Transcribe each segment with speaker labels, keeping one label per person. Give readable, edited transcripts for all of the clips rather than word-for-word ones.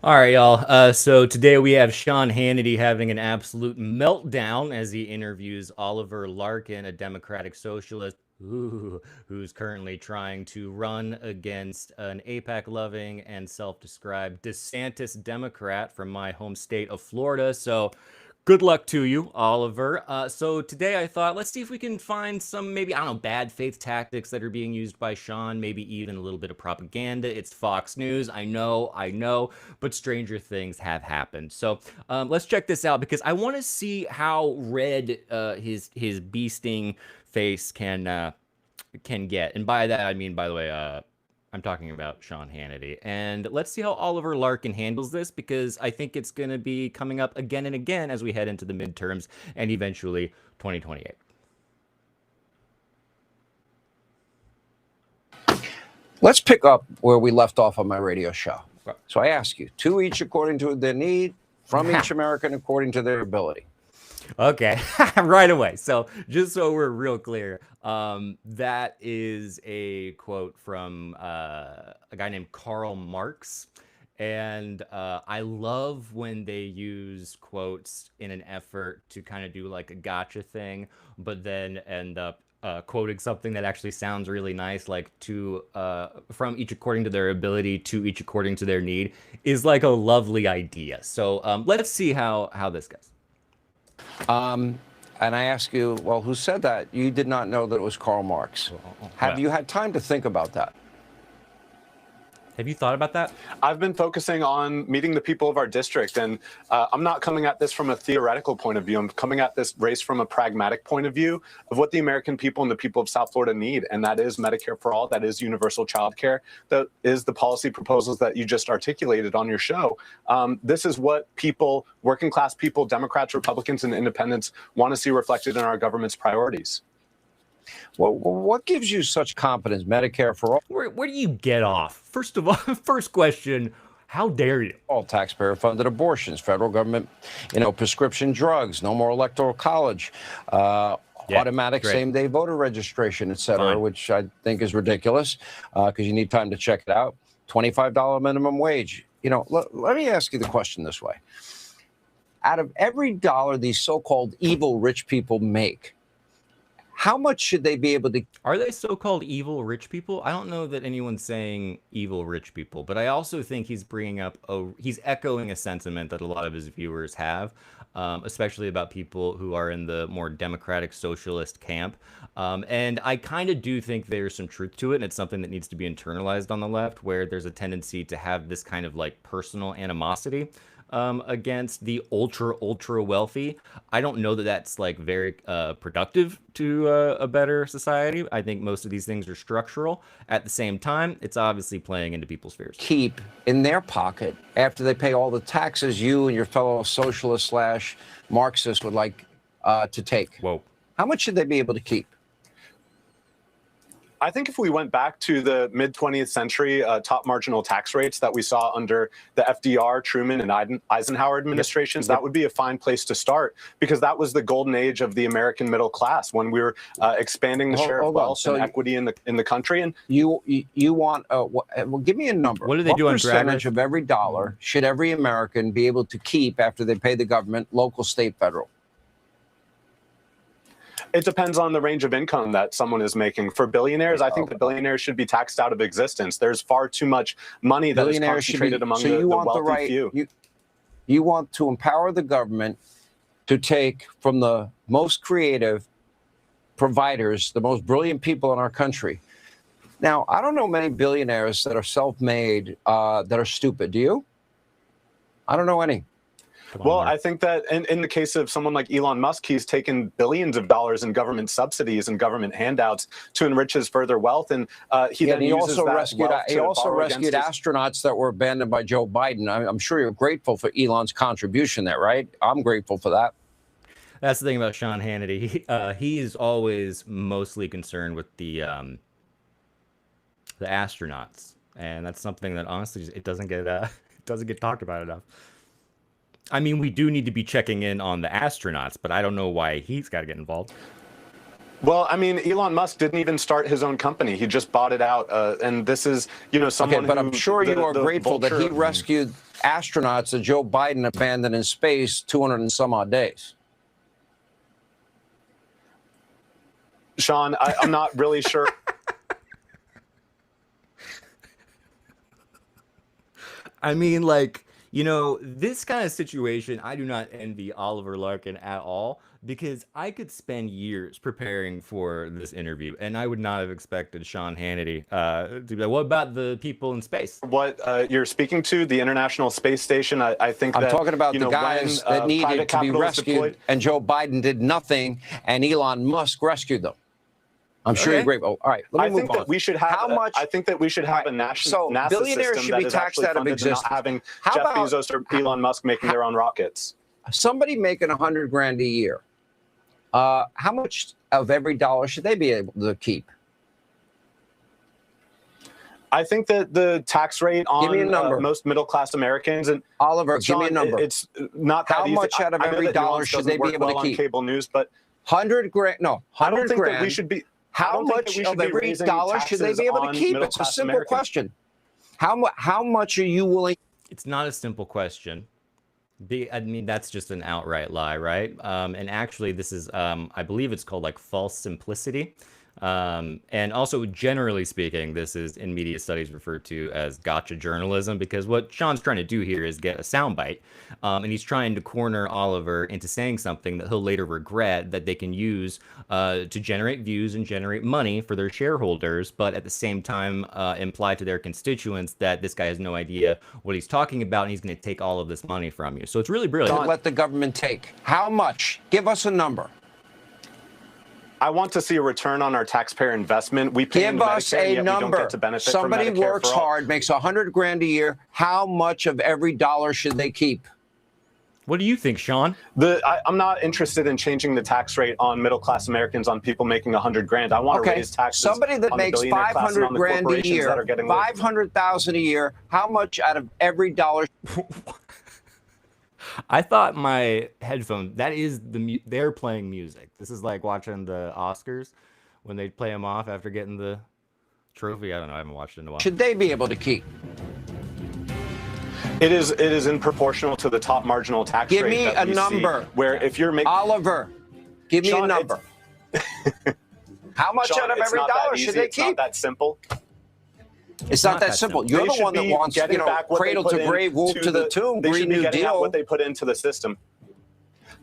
Speaker 1: All right, y'all. So today we have Sean Hannity having an absolute meltdown as he interviews Oliver Larkin, a Democratic socialist who's currently trying to run against an APAC-loving and self-described DeSantis Democrat from my home state of Florida. So good luck to you, Oliver. So today I thought, let's see if we can find some maybe, I don't know, bad faith tactics that are being used by Sean, maybe even a little bit of propaganda. It's Fox News. I know, but stranger things have happened. So let's check this out because I want to see how red his beasting face can get. And by that, I mean, by the way, I'm talking about Sean Hannity. And let's see how Oliver Larkin handles this because I think it's going to be coming up again and again as we head into the midterms and eventually 2028.
Speaker 2: Let's pick up where we left off on my radio show. So I ask you, to each according to their need, from each American according to their ability.
Speaker 1: Okay, right away. So just so we're real clear, that is a quote from a guy named Karl Marx. And I love when they use quotes in an effort to kind of do like a gotcha thing, but then end up quoting something that actually sounds really nice, like to from each according to their ability to each according to their need, is like a lovely idea. So let's see how this goes.
Speaker 2: And I ask you, well, who said that? You did not know that it was Karl Marx. Have you had time to think about that?
Speaker 1: Have you thought about that?
Speaker 3: I've been focusing on meeting the people of our district, and I'm not coming at this from a theoretical point of view. I'm coming at this race from a pragmatic point of view of what the American people and the people of South Florida need, and that is Medicare for all, that is universal child care, that is the policy proposals that you just articulated on your show. This is what people, working class people, Democrats, Republicans, and independents want to see reflected in our government's priorities.
Speaker 2: Well, what gives you such confidence? Medicare for all?
Speaker 1: Where do you get off? First of all, first question, how dare you?
Speaker 2: All taxpayer-funded abortions, federal government, prescription drugs, no more electoral college, automatic same-day voter registration, et cetera, which I think is ridiculous because you need time to check it out. $25 minimum wage. Let me ask you the question this way. Out of every dollar these so-called evil rich people make, how much should they be able to?
Speaker 1: Are they so-called evil rich people? I don't know that anyone's saying evil rich people, but I also think he's bringing up, he's echoing a sentiment that a lot of his viewers have, especially about people who are in the more democratic socialist camp. And I kind of do think there's some truth to it, and it's something that needs to be internalized on the left, where there's a tendency to have this kind of like personal animosity against the ultra wealthy. I don't know that that's like very productive to a better society. I think most of these things are structural. At the same time, it's obviously playing into people's fears.
Speaker 2: Keep in their pocket after they pay all the taxes you and your fellow socialist / Marxist would like to take.
Speaker 1: Whoa.
Speaker 2: How much should they be able to keep?
Speaker 3: I think if we went back to the mid-20th century top marginal tax rates that we saw under the FDR, Truman, and Eisenhower administrations, that would be a fine place to start, because that was the golden age of the American middle class when we were expanding the share of wealth and equity in the country. And
Speaker 2: you want well, give me a number.
Speaker 1: What do they do on
Speaker 2: percentage of every dollar should every American be able to keep after they pay the government, local, state, federal?
Speaker 3: It depends on the range of income that someone is making. For billionaires, I think the billionaires should be taxed out of existence. There's far too much money that is concentrated among the wealthy few.
Speaker 2: You want to empower the government to take from the most creative providers, the most brilliant people in our country. Now, I don't know many billionaires that are self-made that are stupid. Do you? I don't know any.
Speaker 3: Well, I think that in the case of someone like Elon Musk, he's taken billions of dollars in government subsidies and government handouts to enrich his further wealth, and he
Speaker 2: also rescued astronauts that were abandoned by Joe Biden. I'm sure you're grateful for Elon's contribution there, right? I'm grateful for that.
Speaker 1: That's the thing about Sean Hannity. He's always mostly concerned with the astronauts, and that's something that honestly it doesn't get talked about enough. I mean, we do need to be checking in on the astronauts, but I don't know why he's got to get involved.
Speaker 3: Well, I mean, Elon Musk didn't even start his own company. He just bought it out. And this is, someone
Speaker 2: but I'm sure you are grateful that he rescued astronauts that Joe Biden abandoned in space 200 and some odd days?
Speaker 3: Sean, I'm not really sure.
Speaker 1: I mean, like, you know, this kind of situation, I do not envy Oliver Larkin at all, because I could spend years preparing for this interview, and I would not have expected Sean Hannity to be like, what about the people in space?
Speaker 3: What you're speaking to, the International Space Station, I think
Speaker 2: I'm
Speaker 3: that,
Speaker 2: talking about the
Speaker 3: when,
Speaker 2: guys that needed
Speaker 3: private
Speaker 2: to be
Speaker 3: capital is
Speaker 2: rescued,
Speaker 3: deployed.
Speaker 2: and Joe Biden did nothing, and Elon Musk rescued them. I'm sure you're great. Oh, all right, let me move on.
Speaker 3: That we should have.
Speaker 2: How much?
Speaker 3: I think that we should have a national NASA
Speaker 2: billionaires
Speaker 3: system
Speaker 2: should
Speaker 3: that
Speaker 2: be
Speaker 3: is
Speaker 2: taxed
Speaker 3: actually
Speaker 2: out of
Speaker 3: funded and not
Speaker 2: existence.
Speaker 3: having
Speaker 2: How
Speaker 3: Jeff
Speaker 2: about-
Speaker 3: Bezos or Elon Musk making their own rockets.
Speaker 2: Somebody making $100,000 a year, how much of every dollar should they be able to keep?
Speaker 3: I think that the tax rate
Speaker 2: Give me a
Speaker 3: on
Speaker 2: number.
Speaker 3: most middle-class Americans, and
Speaker 2: Oliver,
Speaker 3: Sean,
Speaker 2: give me a number.
Speaker 3: It's not that
Speaker 2: How
Speaker 3: easy.
Speaker 2: much out of
Speaker 3: I know
Speaker 2: every
Speaker 3: that
Speaker 2: dollar
Speaker 3: nuance
Speaker 2: should they
Speaker 3: doesn't
Speaker 2: be
Speaker 3: work
Speaker 2: able to
Speaker 3: well
Speaker 2: keep?
Speaker 3: on cable news, but
Speaker 2: $100,000. No,
Speaker 3: I don't think
Speaker 2: $100,000.
Speaker 3: that we should be.
Speaker 2: How much of every dollar should they be able to keep? It's a simple question. How much are you willing?
Speaker 1: It's not a simple question. I mean, that's just an outright lie, right? And actually, this is, I believe it's called like false simplicity. And also, generally speaking, this is in media studies referred to as gotcha journalism, because what Sean's trying to do here is get a soundbite, and he's trying to corner Oliver into saying something that he'll later regret, that they can use to generate views and generate money for their shareholders, but at the same time imply to their constituents that this guy has no idea what he's talking about and he's going to take all of this money from you. So it's really brilliant.
Speaker 2: Don't let the government take. How much? Give us a number.
Speaker 3: I want to see a return on our taxpayer investment. We pay
Speaker 2: Give us
Speaker 3: Medicare,
Speaker 2: a
Speaker 3: yet
Speaker 2: number.
Speaker 3: We don't get to benefit
Speaker 2: Somebody
Speaker 3: from Medicare
Speaker 2: works
Speaker 3: for all.
Speaker 2: hard, makes $100,000 a year. How much of every dollar should they keep?
Speaker 1: What do you think, Sean?
Speaker 3: I'm not interested in changing the tax rate on middle-class Americans, on people making $100,000. I want to raise taxes.
Speaker 2: Somebody that
Speaker 3: on the
Speaker 2: makes
Speaker 3: billionaire class and on the
Speaker 2: $500,000 a
Speaker 3: corporations
Speaker 2: year,
Speaker 3: that are getting
Speaker 2: $500,000 a year. How much out of every dollar?
Speaker 1: I thought my headphone, that is they're playing music. This is like watching the Oscars when they play them off after getting the trophy. I don't know. I haven't watched it in a while.
Speaker 2: Should they be able to keep?
Speaker 3: It is in proportional to the top marginal tax rate.
Speaker 2: Give me
Speaker 3: that
Speaker 2: a
Speaker 3: we
Speaker 2: number.
Speaker 3: See, where if you're making
Speaker 2: Oliver, give me
Speaker 3: Sean,
Speaker 2: a number. How much
Speaker 3: Sean,
Speaker 2: out of
Speaker 3: it's
Speaker 2: every
Speaker 3: not that
Speaker 2: dollar
Speaker 3: easy.
Speaker 2: should they
Speaker 3: It's
Speaker 2: keep?
Speaker 3: not that simple.
Speaker 2: It's not that simple. You're
Speaker 3: They
Speaker 2: the
Speaker 3: should
Speaker 2: one that
Speaker 3: be
Speaker 2: wants,
Speaker 3: getting back what they
Speaker 2: cradle
Speaker 3: put
Speaker 2: to grave, wolf to the tomb,
Speaker 3: They
Speaker 2: Green
Speaker 3: should be
Speaker 2: New
Speaker 3: getting out
Speaker 2: Deal.
Speaker 3: what they put into the system.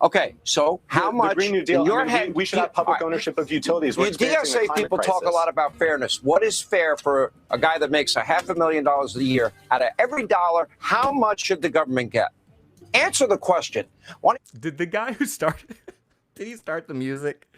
Speaker 2: Okay, so how
Speaker 3: The
Speaker 2: much
Speaker 3: Green New Deal,
Speaker 2: in your
Speaker 3: I mean,
Speaker 2: head?
Speaker 3: we should have public ownership of utilities. We're
Speaker 2: You
Speaker 3: experiencing a
Speaker 2: DSA
Speaker 3: climate
Speaker 2: people talk a
Speaker 3: crisis.
Speaker 2: lot about fairness. What is fair for a guy that makes $500,000 a year? Out of every dollar, how much should the government get? Answer the question.
Speaker 1: Did the guy who started, did he start the music?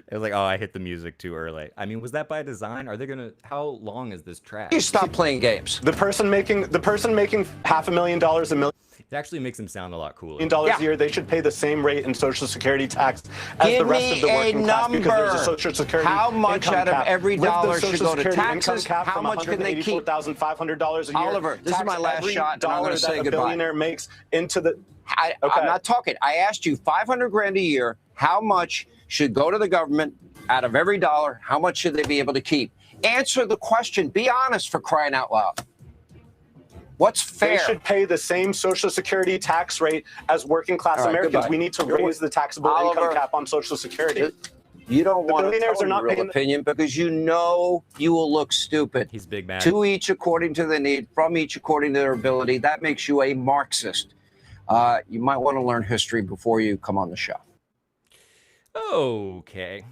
Speaker 1: It was like, oh, I hit the music too early. I mean, was that by design? Are they gonna? How long is this track?
Speaker 2: You stop playing games.
Speaker 3: The person making $500,000 a million.
Speaker 1: It actually makes him sound a lot cooler.
Speaker 3: $1 a year, they should pay the same rate in Social Security tax as
Speaker 2: Give
Speaker 3: the rest
Speaker 2: me
Speaker 3: of the working
Speaker 2: a
Speaker 3: class, because there's a
Speaker 2: number.
Speaker 3: Social Security
Speaker 2: How much
Speaker 3: income
Speaker 2: out of
Speaker 3: cap.
Speaker 2: every
Speaker 3: Lift the
Speaker 2: dollar should
Speaker 3: Social
Speaker 2: go to
Speaker 3: Security income
Speaker 2: taxes?
Speaker 3: cap
Speaker 2: How
Speaker 3: from
Speaker 2: much can they keep?
Speaker 3: $184,500 a year.
Speaker 2: Oliver, this is
Speaker 3: Tax
Speaker 2: my last
Speaker 3: every
Speaker 2: shot, and I'm
Speaker 3: dollar
Speaker 2: gonna say
Speaker 3: that a
Speaker 2: goodbye.
Speaker 3: billionaire makes into the.
Speaker 2: I'm
Speaker 3: Okay.
Speaker 2: not talking. I asked you $500,000 a year. How much should go to the government out of every dollar? How much should they be able to keep? Answer the question. Be honest, for crying out loud. What's fair?
Speaker 3: They should pay the same Social Security tax rate as working class
Speaker 2: All right,
Speaker 3: Americans.
Speaker 2: goodbye.
Speaker 3: We need to raise the taxable
Speaker 2: Oliver,
Speaker 3: income cap on Social Security.
Speaker 2: You don't want to
Speaker 3: billionaires
Speaker 2: tell
Speaker 3: are not
Speaker 2: your real
Speaker 3: paying-
Speaker 2: opinion because you know you will look stupid.
Speaker 1: He's big man.
Speaker 2: To each according to their need, from each according to their ability. That makes you a Marxist. You might want to learn history before you come on the show.
Speaker 1: Okay.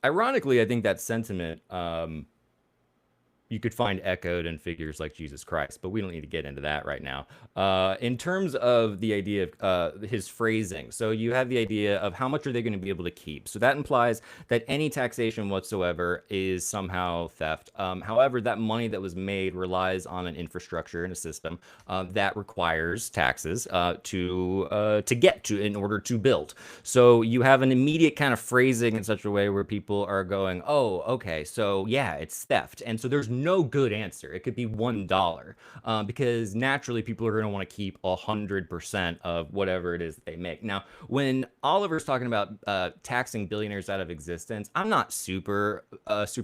Speaker 1: Ironically, I think that sentiment you could find echoed in figures like Jesus Christ, but we don't need to get into that right now. In terms of the idea of his phrasing, so you have the idea of how much are they going to be able to keep. So that implies that any taxation whatsoever is somehow theft. However, that money that was made relies on an infrastructure and a system that requires taxes to get to in order to build. So you have an immediate kind of phrasing in such a way where people are going, oh, okay, so yeah, it's theft. And so there's no good answer. It could be $1, because naturally people are going to want to keep 100% of whatever it is that they make. Now, when Oliver's talking about taxing billionaires out of existence, I'm not super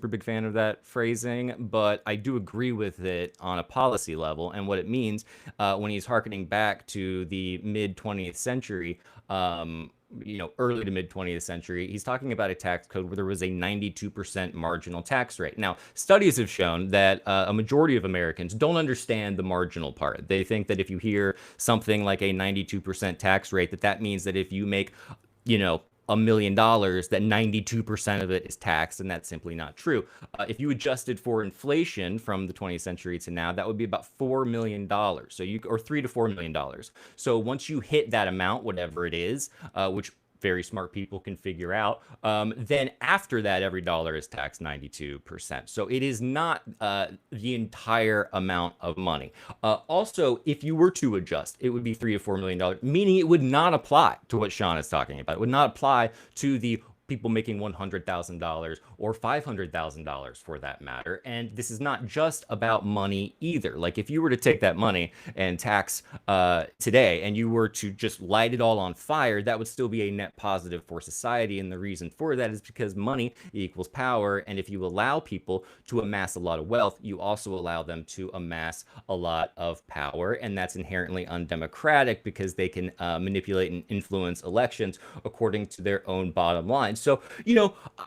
Speaker 1: big fan of that phrasing, but I do agree with it on a policy level and what it means when he's hearkening back to the mid 20th century. Early to mid 20th century, he's talking about a tax code where there was a 92% marginal tax rate. Now, studies have shown that a majority of Americans don't understand the marginal part. They think that if you hear something like a 92% tax rate, that means that if you make, $1 million, that 92% of it is taxed, and that's simply not true. If you adjusted for inflation from the 20th century to now, that would be about $4 million, or $3 to $4 million. So once you hit that amount, whatever it is, which very smart people can figure out, then after that, every dollar is taxed 92%. So it is not the entire amount of money. Also, if you were to adjust, it would be $3 to $4 million, meaning it would not apply to what Sean is talking about. It would not apply to the people making $100,000 or $500,000 for that matter. And this is not just about money either. Like if you were to take that money and tax today and you were to just light it all on fire, that would still be a net positive for society. And the reason for that is because money equals power. And if you allow people to amass a lot of wealth, you also allow them to amass a lot of power. And that's inherently undemocratic because they can manipulate and influence elections according to their own bottom line. So,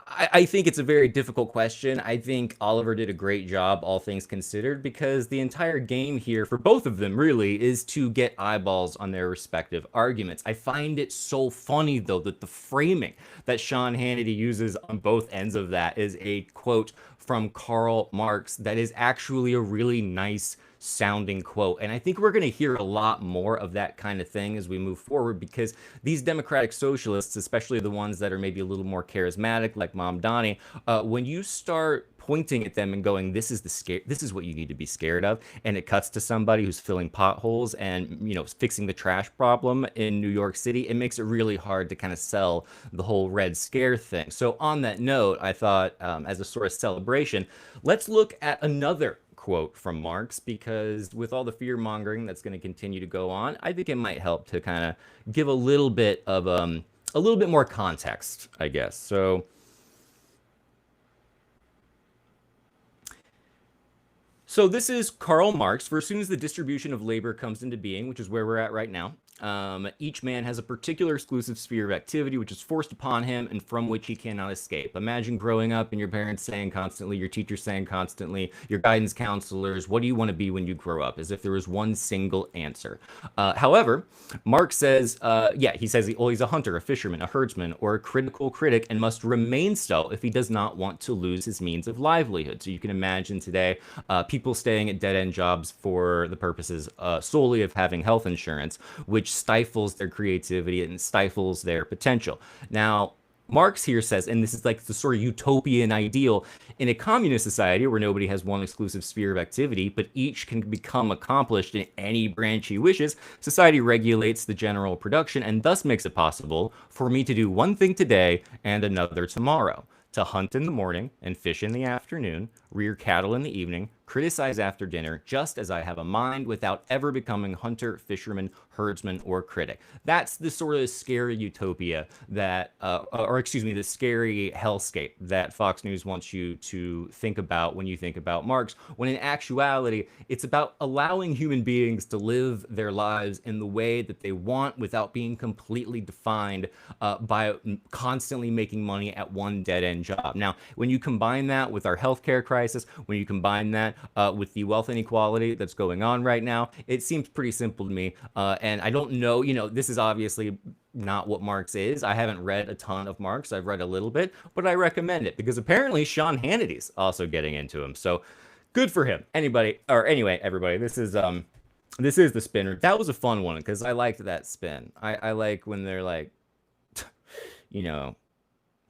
Speaker 1: I think it's a very difficult question. I think Oliver did a great job, all things considered, because the entire game here for both of them really is to get eyeballs on their respective arguments. I find it so funny, though, that the framing that Sean Hannity uses on both ends of that is a quote from Karl Marx that is actually a really nice sounding quote. And I think we're going to hear a lot more of that kind of thing as we move forward, because these democratic socialists, especially the ones that are maybe a little more charismatic, like Mom Donnie, when you start pointing at them and going, this is what you need to be scared of, and it cuts to somebody who's filling potholes and fixing the trash problem in New York City, it makes it really hard to kind of sell the whole Red Scare thing. So on that note, I thought as a sort of celebration, let's look at another quote from Marx, because with all the fear mongering that's going to continue to go on, I think it might help to kind of give a little bit more context, I guess. So this is Karl Marx. For as soon as the distribution of labor comes into being, which is where we're at right now, each man has a particular exclusive sphere of activity which is forced upon him and from which he cannot escape. Imagine growing up and your parents saying constantly, your teachers saying constantly, your guidance counselors, what do you want to be when you grow up? As if there was one single answer. However, Marx says, he says he's a hunter, a fisherman, a herdsman, or a critical critic, and must remain so if he does not want to lose his means of livelihood. So you can imagine today people staying at dead-end jobs for the purposes solely of having health insurance, which stifles their creativity and stifles their potential. Now, Marx here says, and this is like the sort of utopian ideal, in a communist society where nobody has one exclusive sphere of activity, but each can become accomplished in any branch he wishes, society regulates the general production and thus makes it possible for me to do one thing today and another tomorrow. To hunt in the morning and fish in the afternoon, rear cattle in the evening, criticize after dinner, just as I have a mind without ever becoming hunter, fisherman, herdsman, or critic. That's the sort of scary utopia that, the scary hellscape that Fox News wants you to think about when you think about Marx, when in actuality, it's about allowing human beings to live their lives in the way that they want without being completely defined by constantly making money at one dead-end job. Now, when you combine that with our healthcare crisis, when you combine that with the wealth inequality that's going on right now, it seems pretty simple to me. And I don't know, this is obviously not what Marx is. I haven't read a ton of Marx. I've read a little bit, but I recommend it because apparently Sean Hannity's also getting into him. So good for him. Anyway, everybody, this is the spinner. That was a fun one because I liked that spin. I like when they're like,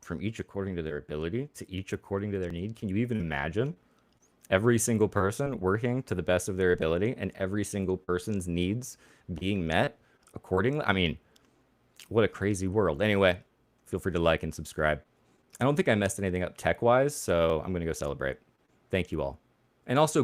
Speaker 1: from each according to their ability to each according to their need. Can you even imagine every single person working to the best of their ability and every single person's needs being met accordingly? I mean, what a crazy world. Anyway, feel free to like and subscribe. I don't think I messed anything up tech-wise, so I'm going to go celebrate. Thank you all. and also